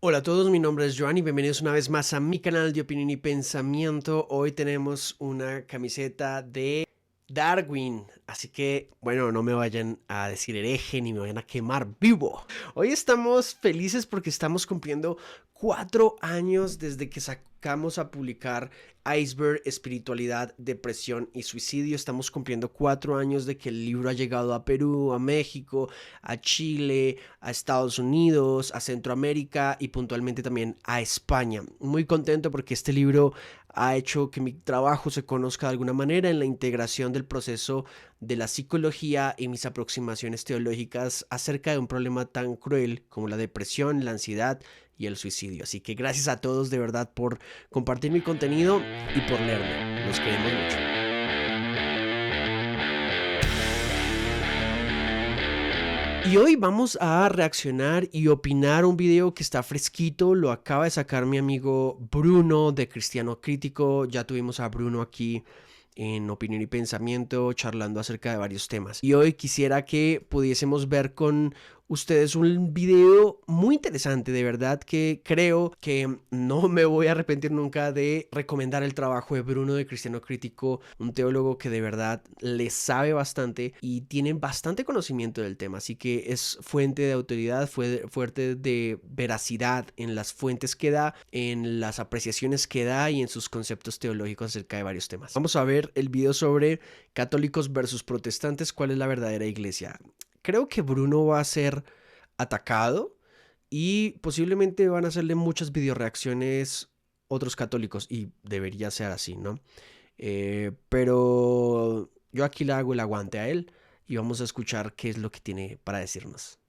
Hola a todos, mi nombre es Joan y bienvenidos una vez más a mi canal de opinión y pensamiento. Hoy tenemos una camiseta de Darwin, así que bueno, no me vayan a decir hereje ni me vayan a quemar vivo. Hoy estamos felices porque estamos cumpliendo 4 años desde que sacamos a publicar Iceberg, Espiritualidad, Depresión y Suicidio. Estamos cumpliendo 4 años de que el libro ha llegado a Perú, a México, a Chile, a Estados Unidos, a Centroamérica y puntualmente también a España. Muy contento porque este libro ha hecho que mi trabajo se conozca de alguna manera en la integración del proceso de la psicología y mis aproximaciones teológicas acerca de un problema tan cruel como la depresión, la ansiedad y el suicidio. Así que gracias a todos de verdad por compartir mi contenido y por leerme. Los queremos mucho. Y hoy vamos a reaccionar y opinar un video que está fresquito, lo acaba de sacar mi amigo Bruno de Cristiano Crítico. Ya tuvimos a Bruno aquí en Opinión y Pensamiento charlando acerca de varios temas. Y hoy quisiera que pudiésemos ver con ustedes un video muy interesante, de verdad que creo que no me voy a arrepentir nunca de recomendar el trabajo de Bruno de Cristiano Crítico, un teólogo que de verdad le sabe bastante y tiene bastante conocimiento del tema, así que es fuente de autoridad, fuerte de veracidad en las fuentes que da, en las apreciaciones que da y en sus conceptos teológicos acerca de varios temas. Vamos a ver el video sobre católicos versus protestantes, cuál es la verdadera iglesia. Creo que Bruno va a ser atacado y posiblemente van a hacerle muchas videoreacciones otros católicos y debería ser así, ¿no? Pero yo aquí le hago el aguante a él y vamos a escuchar qué es lo que tiene para decirnos.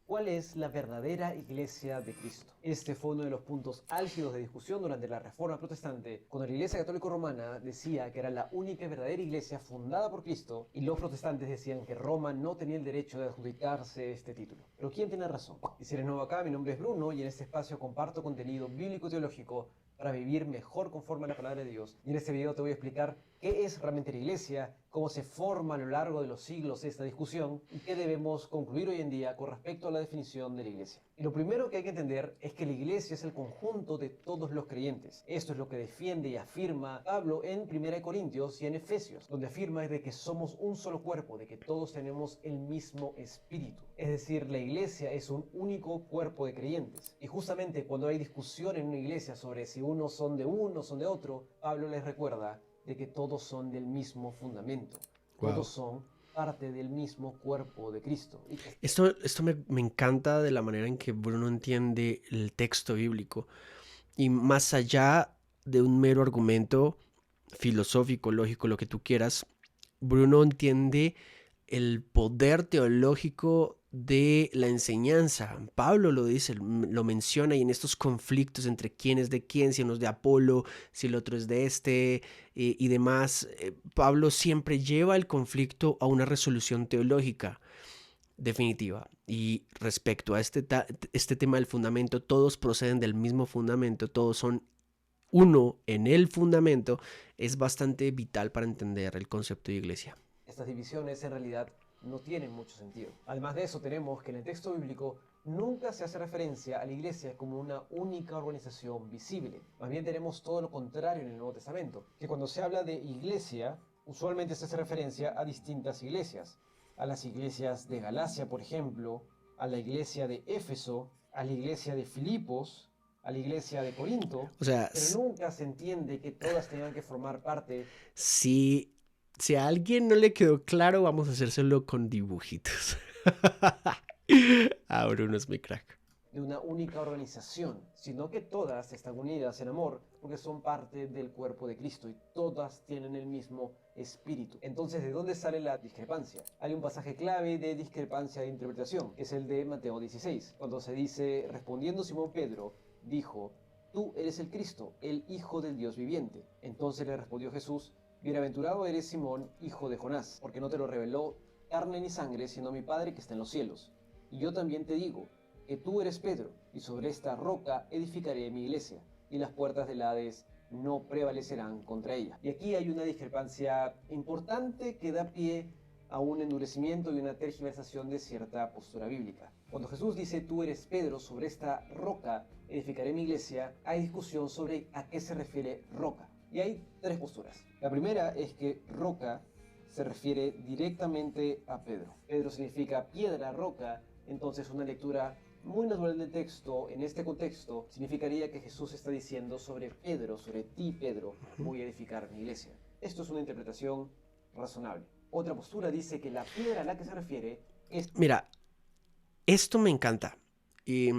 ¿Cuál es la verdadera Iglesia de Cristo? Este fue uno de los puntos álgidos de discusión durante la Reforma Protestante, cuando la Iglesia Católica Romana decía que era la única y verdadera Iglesia fundada por Cristo, y los protestantes decían que Roma no tenía el derecho de adjudicarse este título. Pero ¿quién tiene razón? Y si eres nuevo acá, mi nombre es Bruno, y en este espacio comparto contenido bíblico-teológico para vivir mejor conforme a la palabra de Dios. Y en este video te voy a explicar qué es realmente la Iglesia, cómo se forma a lo largo de los siglos esta discusión y qué debemos concluir hoy en día con respecto a la definición de la Iglesia. Y lo primero que hay que entender es que la Iglesia es el conjunto de todos los creyentes. Esto es lo que defiende y afirma Pablo en 1 Corintios y en Efesios, donde afirma de que somos un solo cuerpo, de que todos tenemos el mismo espíritu. Es decir, la Iglesia es un único cuerpo de creyentes. Y justamente cuando hay discusión en una iglesia sobre si unos son de uno, son de otro, Pablo les recuerda de que todos son del mismo fundamento. Todos Wow. son parte del mismo cuerpo de Cristo. Esto me encanta de la manera en que Bruno entiende el texto bíblico. Y más allá de un mero argumento filosófico, lógico, lo que tú quieras, Bruno entiende el poder teológico de la enseñanza. Pablo lo dice, lo menciona, y en estos conflictos entre quién es de quién, si uno es de Apolo, si el otro es de este y demás, Pablo siempre lleva el conflicto a una resolución teológica definitiva. Y respecto a este tema del fundamento, todos proceden del mismo fundamento, todos son uno en el fundamento, es bastante vital para entender el concepto de iglesia. Estas divisiones en realidad no tienen mucho sentido. Además de eso, tenemos que en el texto bíblico nunca se hace referencia a la iglesia como una única organización visible. Más bien tenemos todo lo contrario en el Nuevo Testamento, que cuando se habla de iglesia, usualmente se hace referencia a distintas iglesias. A las iglesias de Galacia, por ejemplo, a la iglesia de Éfeso, a la iglesia de Filipos, a la iglesia de Corinto, O sea, pero nunca se entiende que todas tengan que formar parte si, si a alguien no le quedó claro, vamos a hacérselo con dibujitos. Ah, Bruno es mi crack. de una única organización, sino que todas están unidas en amor porque son parte del cuerpo de Cristo y todas tienen el mismo espíritu. Entonces, ¿de dónde sale la discrepancia? Hay un pasaje clave de discrepancia de interpretación, que es el de Mateo 16, cuando se dice, respondiendo Simón Pedro, dijo, tú eres el Cristo, el Hijo del Dios viviente. Entonces le respondió Jesús, bienaventurado eres Simón, hijo de Jonás, porque no te lo reveló carne ni sangre, sino mi Padre que está en los cielos. Y yo también te digo, que tú eres Pedro, y sobre esta roca edificaré mi iglesia, y las puertas del Hades no prevalecerán contra ella. Y aquí hay una discrepancia importante que da pie a un endurecimiento y una tergiversación de cierta postura bíblica. Cuando Jesús dice tú eres Pedro, sobre esta roca edificaré mi iglesia, hay discusión sobre a qué se refiere roca. Y hay tres posturas. La primera es que roca se refiere directamente a Pedro. Pedro significa piedra, roca, entonces una lectura muy natural del texto en este contexto significaría que Jesús está diciendo sobre Pedro, sobre ti Pedro, voy a edificar mi iglesia. Esto es una interpretación razonable. Otra postura dice que la piedra a la que se refiere es... Mira, esto me encanta. Y,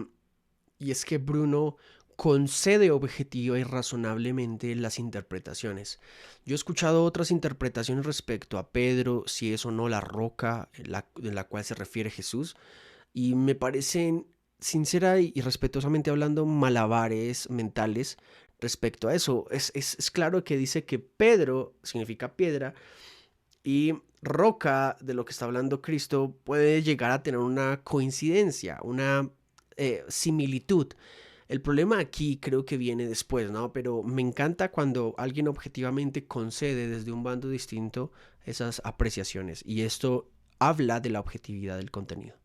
y es que Bruno concede objetiva y razonablemente las interpretaciones. Yo he escuchado otras interpretaciones respecto a Pedro, si es o no la roca en la cual se refiere Jesús, y me parecen, sincera y respetuosamente hablando, malabares mentales respecto a eso. Es claro que dice que Pedro significa piedra y roca, de lo que está hablando Cristo, puede llegar a tener una coincidencia, una similitud. El problema aquí creo que viene después, ¿no? Pero me encanta cuando alguien objetivamente concede desde un bando distinto esas apreciaciones. Y esto habla de la objetividad del contenido.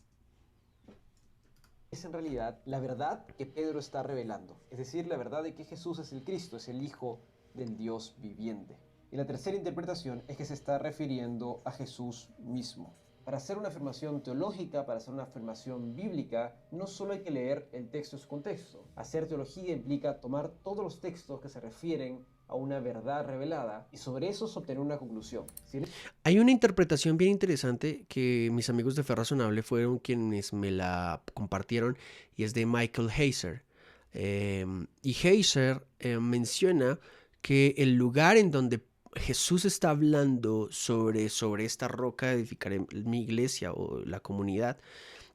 Es en realidad la verdad que Pedro está revelando, es decir, la verdad de que Jesús es el Cristo, es el Hijo del Dios viviente. Y la tercera interpretación es que se está refiriendo a Jesús mismo. Para hacer una afirmación teológica, para hacer una afirmación bíblica, no solo hay que leer el texto en su contexto. Hacer teología implica tomar todos los textos que se refieren a una verdad revelada y sobre eso obtener una conclusión. Hay una interpretación bien interesante que mis amigos de Fe Razonable fueron quienes me la compartieron y es de Michael Heiser. Y Heiser menciona que el lugar en donde Jesús está hablando sobre esta roca edificaré mi iglesia o la comunidad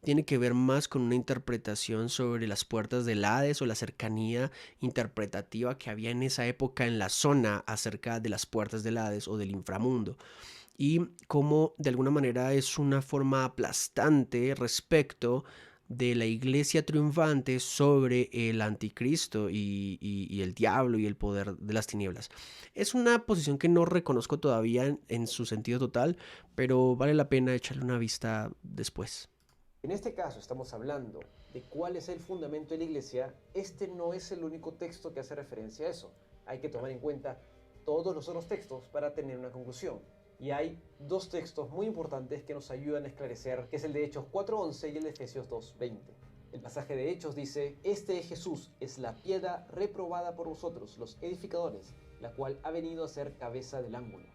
tiene que ver más con una interpretación sobre las puertas del Hades o la cercanía interpretativa que había en esa época en la zona acerca de las puertas del Hades o del inframundo. Y cómo de alguna manera es una forma aplastante respecto de la iglesia triunfante sobre el anticristo y el diablo y el poder de las tinieblas. Es una posición que no reconozco todavía en su sentido total, pero vale la pena echarle una vista después. En este caso estamos hablando de cuál es el fundamento de la iglesia. Este no es el único texto que hace referencia a eso. Hay que tomar en cuenta todos los otros textos para tener una conclusión. Y hay dos textos muy importantes que nos ayudan a esclarecer, que es el de Hechos 4:11 y el de Efesios 2:20. El pasaje de Hechos dice, este Jesús es la piedra reprobada por vosotros, los edificadores, la cual ha venido a ser cabeza del ángulo.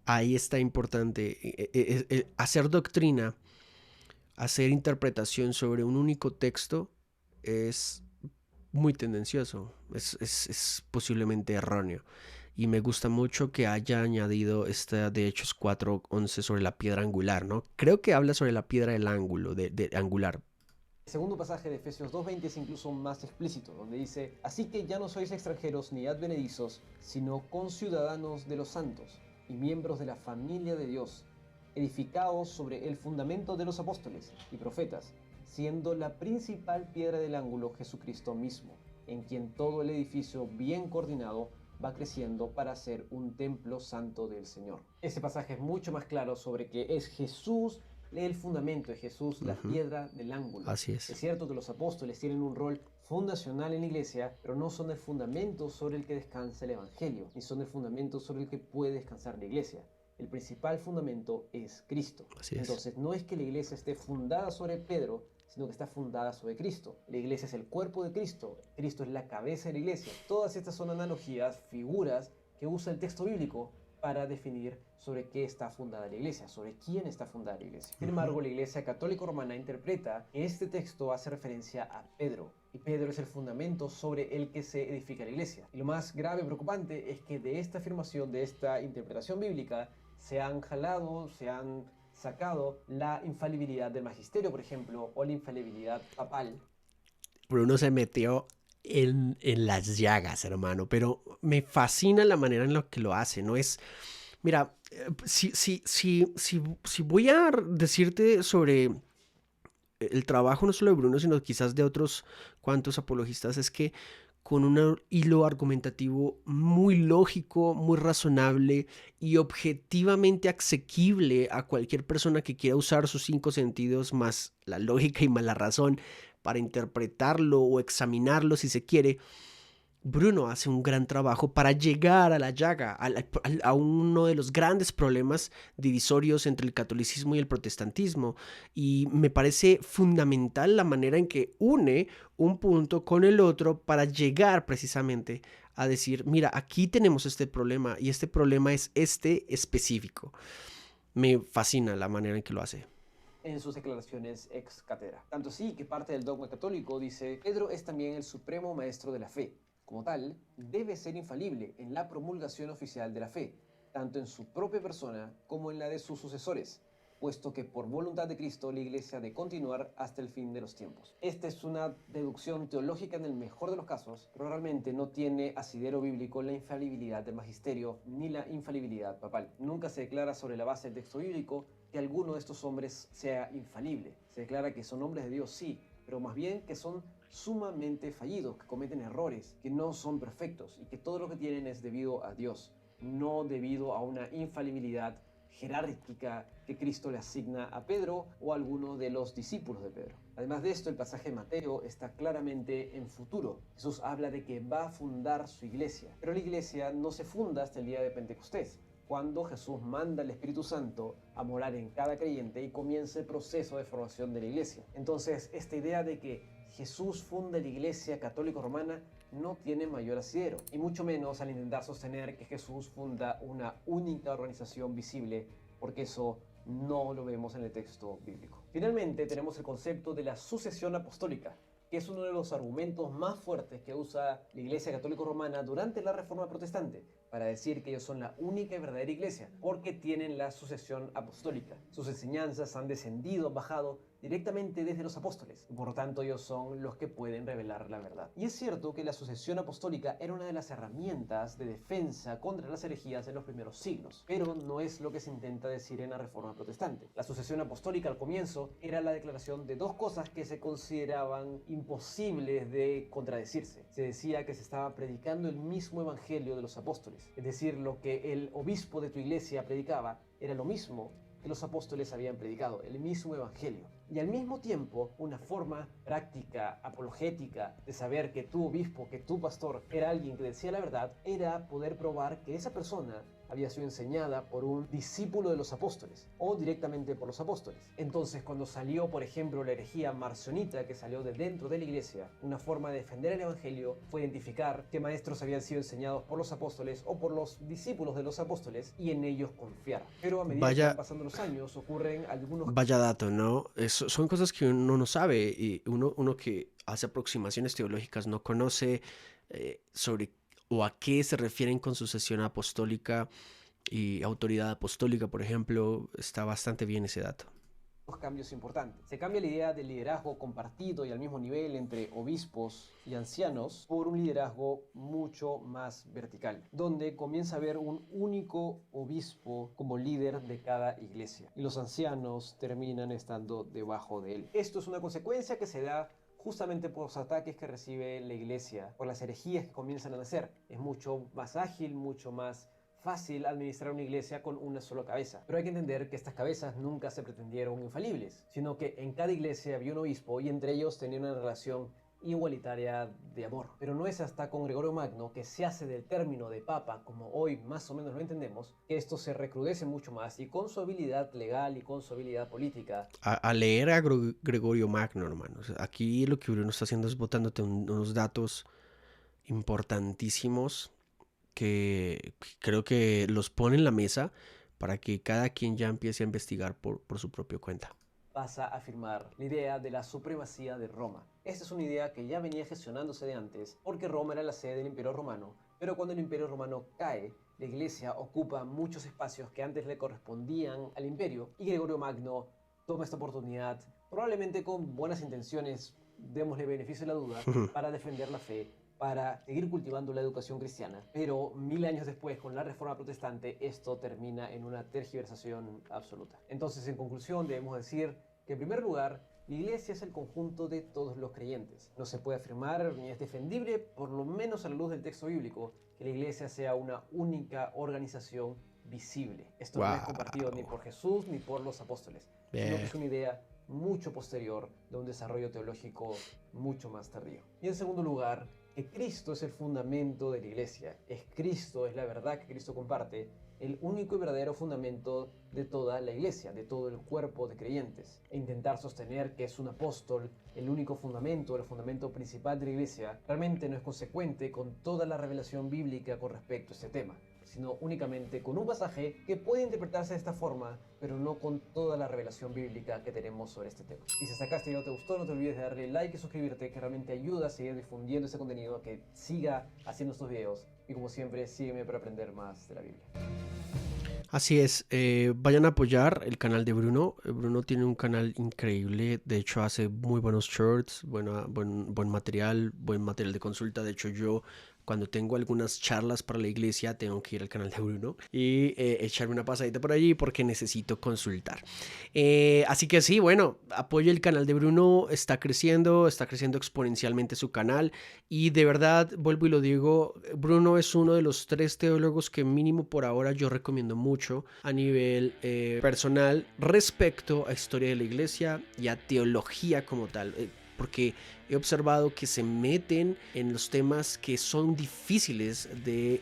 Ahí está importante. Hacer doctrina, hacer interpretación sobre un único texto es muy tendencioso, es posiblemente erróneo. Y me gusta mucho que haya añadido esta de Hechos 4:11 sobre la piedra angular, ¿no? Creo que habla sobre la piedra del ángulo, de angular. El segundo pasaje de Efesios 2:20 es incluso más explícito, donde dice, así que ya no sois extranjeros ni advenedizos, sino conciudadanos de los santos y miembros de la familia de Dios, edificados sobre el fundamento de los apóstoles y profetas, siendo la principal piedra del ángulo Jesucristo mismo, en quien todo el edificio bien coordinado va creciendo para ser un templo santo del Señor. Ese pasaje es mucho más claro sobre que es Jesús el fundamento, es Jesús la piedra del ángulo. Así es. Es cierto que los apóstoles tienen un rol fundacional en la iglesia, pero no son el fundamento sobre el que descansa el evangelio, ni son el fundamento sobre el que puede descansar la iglesia. El principal fundamento es Cristo. Así es. Entonces no es que la iglesia esté fundada sobre Pedro, sino que está fundada sobre Cristo. La iglesia es el cuerpo de Cristo, Cristo es la cabeza de la iglesia. Todas estas son analogías, figuras que usa el texto bíblico para definir sobre qué está fundada la iglesia, sobre quién está fundada la iglesia. Sin embargo, la iglesia católica romana interpreta que este texto hace referencia a Pedro, y Pedro es el fundamento sobre el que se edifica la iglesia. Y lo más grave y preocupante es que de esta afirmación, de esta interpretación bíblica, se han jalado, se han sacado la infalibilidad del magisterio, por ejemplo, o la infalibilidad papal. Bruno se metió en las llagas, hermano, pero me fascina la manera en la que lo hace, ¿no? Mira, si voy a decirte sobre el trabajo no solo de Bruno, sino quizás de otros cuantos apologistas, es que con un hilo argumentativo muy lógico, muy razonable y objetivamente asequible a cualquier persona que quiera usar sus 5 sentidos más la lógica y más la razón para interpretarlo o examinarlo si se quiere. Bruno hace un gran trabajo para llegar a la llaga, a uno de los grandes problemas divisorios entre el catolicismo y el protestantismo. Y me parece fundamental la manera en que une un punto con el otro para llegar precisamente a decir, mira, aquí tenemos este problema y este problema es este específico. Me fascina la manera en que lo hace. En sus declaraciones ex cátedra. Tanto así que parte del dogma católico dice, Pedro es también el supremo maestro de la fe. Como tal, debe ser infalible en la promulgación oficial de la fe, tanto en su propia persona como en la de sus sucesores, puesto que por voluntad de Cristo la Iglesia ha de continuar hasta el fin de los tiempos. Esta es una deducción teológica en el mejor de los casos, pero realmente no tiene asidero bíblico la infalibilidad del magisterio ni la infalibilidad papal. Nunca se declara sobre la base del texto bíblico que alguno de estos hombres sea infalible. Se declara que son hombres de Dios, sí, pero más bien que son sumamente fallidos, que cometen errores, que no son perfectos y que todo lo que tienen es debido a Dios, no debido a una infalibilidad jerárquica que Cristo le asigna a Pedro o a alguno de los discípulos de Pedro. Además de esto, el pasaje de Mateo está claramente en futuro. Jesús habla de que va a fundar su iglesia, pero la iglesia no se funda hasta el día de Pentecostés, cuando Jesús manda al Espíritu Santo a morar en cada creyente y comienza el proceso de formación de la iglesia. Entonces, esta idea de que Jesús funda la iglesia católico-romana no tiene mayor asidero, y mucho menos al intentar sostener que Jesús funda una única organización visible, porque eso no lo vemos en el texto bíblico. Finalmente, tenemos el concepto de la sucesión apostólica, que es uno de los argumentos más fuertes que usa la Iglesia Católica Romana durante la Reforma Protestante, para decir que ellos son la única y verdadera iglesia, porque tienen la sucesión apostólica. Sus enseñanzas han descendido, bajado directamente desde los apóstoles, y por lo tanto ellos son los que pueden revelar la verdad. Y es cierto que la sucesión apostólica era una de las herramientas de defensa contra las herejías en los primeros siglos, pero no es lo que se intenta decir en la Reforma Protestante. La sucesión apostólica al comienzo era la declaración de dos cosas que se consideraban imposibles de contradecirse. Se decía que se estaba predicando el mismo evangelio de los apóstoles, es decir, lo que el obispo de tu iglesia predicaba era lo mismo que los apóstoles habían predicado, el mismo evangelio. Y al mismo tiempo, una forma práctica, apologética, de saber que tu obispo, que tu pastor era alguien que decía la verdad, era poder probar que esa persona había sido enseñada por un discípulo de los apóstoles o directamente por los apóstoles. Entonces, cuando salió, por ejemplo, la herejía marcionita que salió de dentro de la iglesia, una forma de defender el evangelio fue identificar qué maestros habían sido enseñados por los apóstoles o por los discípulos de los apóstoles y en ellos confiar. Pero a medida que van pasando los años, ocurren algunos... Vaya dato, ¿no? Son cosas que uno no sabe y uno que hace aproximaciones teológicas no conoce sobre o a qué se refieren con sucesión apostólica y autoridad apostólica, por ejemplo. Está bastante bien ese dato. Cambios importantes. Se cambia la idea del liderazgo compartido y al mismo nivel entre obispos y ancianos por un liderazgo mucho más vertical, donde comienza a haber un único obispo como líder de cada iglesia y los ancianos terminan estando debajo de él. Esto es una consecuencia que se da justamente por los ataques que recibe la iglesia, por las herejías que comienzan a nacer. Es mucho más ágil, mucho más fácil administrar una iglesia con una sola cabeza. Pero hay que entender que estas cabezas nunca se pretendieron infalibles, sino que en cada iglesia había un obispo y entre ellos tenían una relación igualitaria de amor. Pero no es hasta con Gregorio Magno, que se hace del término de papa, como hoy más o menos lo entendemos, que esto se recrudece mucho más y con su habilidad legal y con su habilidad política. A leer a Gregorio Magno, hermano. O sea, aquí lo que Bruno está haciendo es botándote unos datos importantísimos que creo que los pone en la mesa para que cada quien ya empiece a investigar por su propia cuenta. Pasa a afirmar la idea de la supremacía de Roma. Esta es una idea que ya venía gestionándose de antes, porque Roma era la sede del Imperio Romano, pero cuando el Imperio Romano cae, la Iglesia ocupa muchos espacios que antes le correspondían al Imperio, y Gregorio Magno toma esta oportunidad, probablemente con buenas intenciones, démosle beneficio de la duda, para defender la fe, para seguir cultivando la educación cristiana. Pero 1000 años después, con la Reforma Protestante, esto termina en una tergiversación absoluta. Entonces, en conclusión, debemos decir que, en primer lugar, La iglesia es el conjunto de todos los creyentes. No se puede afirmar, ni es defendible, por lo menos a la luz del texto bíblico, que la iglesia sea una única organización visible. Esto no es compartido ni por Jesús ni por los apóstoles, sino que es una idea mucho posterior de un desarrollo teológico mucho más tardío. Y en segundo lugar, que Cristo es el fundamento de la iglesia. Cristo, es la verdad que Cristo comparte, el único y verdadero fundamento de toda la iglesia, de todo el cuerpo de creyentes. E intentar sostener que es un apóstol el único fundamento, el fundamento principal de la iglesia, realmente no es consecuente con toda la revelación bíblica con respecto a este tema, sino únicamente con un pasaje que puede interpretarse de esta forma, pero no con toda la revelación bíblica que tenemos sobre este tema. Y si hasta acá este video te gustó, no te olvides de darle like y suscribirte, que realmente ayuda a seguir difundiendo este contenido, a que siga haciendo estos videos. Y como siempre, sígueme para aprender más de la Biblia. Así es, vayan a apoyar el canal de Bruno. Bruno tiene un canal increíble, de hecho hace muy buenos shorts, buen material de consulta. De hecho yo cuando tengo algunas charlas para la iglesia tengo que ir al canal de Bruno y echarme una pasadita por allí porque necesito consultar. Así que sí, bueno, apoyo el canal de Bruno, está creciendo exponencialmente su canal y de verdad, vuelvo y lo digo, Bruno es uno de los 3 teólogos que mínimo por ahora yo recomiendo mucho a nivel personal respecto a historia de la iglesia y a teología como tal. Porque he observado que se meten en los temas que son difíciles de,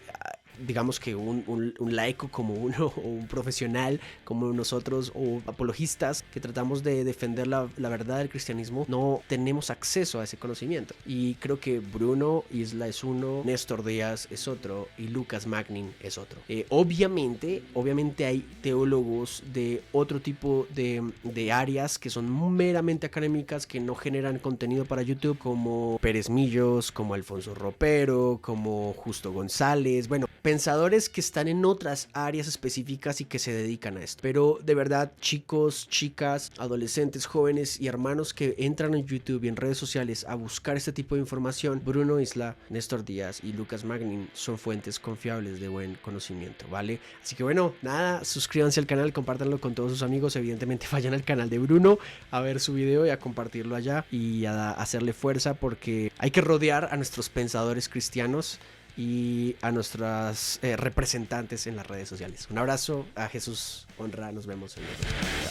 digamos que un laico como uno o un profesional como nosotros o apologistas que tratamos de defender la verdad del cristianismo, no tenemos acceso a ese conocimiento. Y creo que Bruno Isla es uno, Néstor Díaz es otro y Lucas Magnin es otro. Obviamente hay teólogos de otro tipo de áreas que son meramente académicas, que no generan contenido para YouTube, como Pérez Millos, como Alfonso Ropero, como Justo González, bueno, pensadores que están en otras áreas específicas y que se dedican a esto. Pero de verdad, chicos, chicas, adolescentes, jóvenes y hermanos que entran en YouTube y en redes sociales a buscar este tipo de información, Bruno Isla, Néstor Díaz y Lucas Magnin son fuentes confiables de buen conocimiento, ¿vale? Así que bueno, nada, suscríbanse al canal, compártanlo con todos sus amigos, evidentemente vayan al canal de Bruno a ver su video y a compartirlo allá y a hacerle fuerza, porque hay que rodear a nuestros pensadores cristianos y a nuestras representantes en las redes sociales. Un abrazo, a Jesús honra, nos vemos en el próximo.